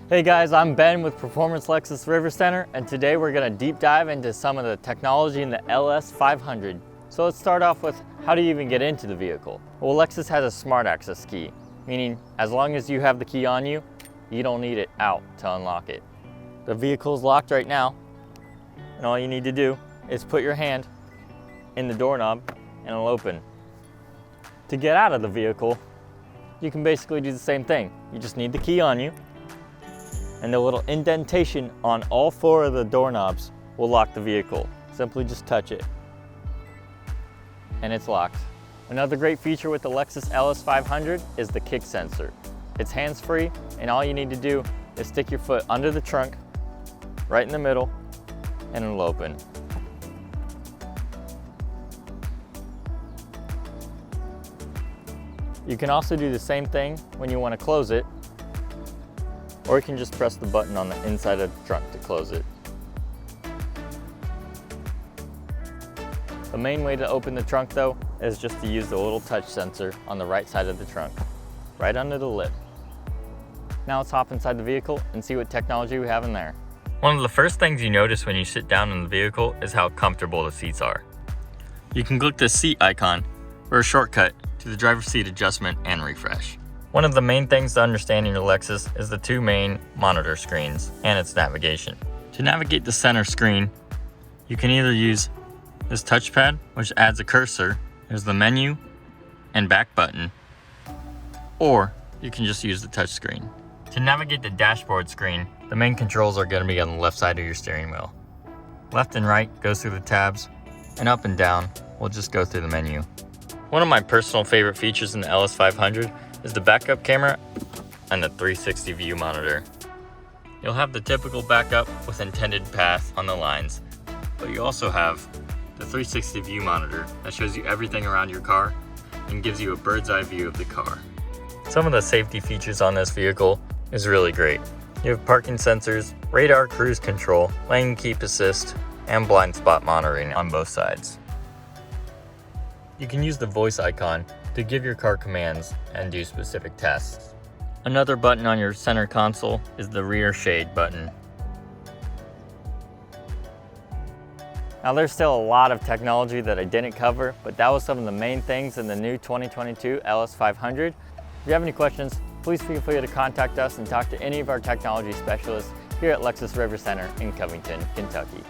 Hey guys, I'm Ben with Performance Lexus River Center, and today we're going to deep dive into some of the technology in the LS500. So let's start off with, how do you even get into the vehicle? Well, Lexus has a smart access key, meaning as long as you have the key on you, you don't need it out to unlock it. The vehicle is locked right now, and all you need to do is put your hand in the doorknob and it'll open. To get out of the vehicle, you can basically do the same thing. You just need the key on you, and the little indentation on all four of the doorknobs will lock the vehicle. Simply just touch it, and it's locked. Another great feature with the Lexus LS500 is the kick sensor. It's hands-free, and all you need to do is stick your foot under the trunk, right in the middle, and it'll open. You can also do the same thing when you want to close it, or you can just press the button on the inside of the trunk to close it. The main way to open the trunk though is just to use the little touch sensor on the right side of the trunk, right under the lip. Now let's hop inside the vehicle and see what technology we have in there. One of the first things you notice when you sit down in the vehicle is how comfortable the seats are. You can click the seat icon for a shortcut to the driver's seat adjustment and refresh. One of the main things to understand in your Lexus is the two main monitor screens and its navigation. To navigate the center screen, you can either use this touchpad, which adds a cursor. There's the menu and back button, or you can just use the touch screen. To navigate the dashboard screen, the main controls are going to be on the left side of your steering wheel. Left and right goes through the tabs, and up and down will just go through the menu. One of my personal favorite features in the LS500 is the backup camera and the 360 view monitor. You'll have the typical backup with intended path on the lines, but you also have the 360 view monitor that shows you everything around your car and gives you a bird's eye view of the car. Some of the safety features on this vehicle is really great. You have parking sensors, radar cruise control, lane keep assist, and blind spot monitoring on both sides. You can use the voice icon to give your car commands and do specific tasks. Another button on your center console is the rear shade button. Now there's still a lot of technology that I didn't cover, but that was some of the main things in the new 2022 LS500. If you have any questions, please feel free to contact us and talk to any of our technology specialists here at Lexus River Center in Covington, Kentucky.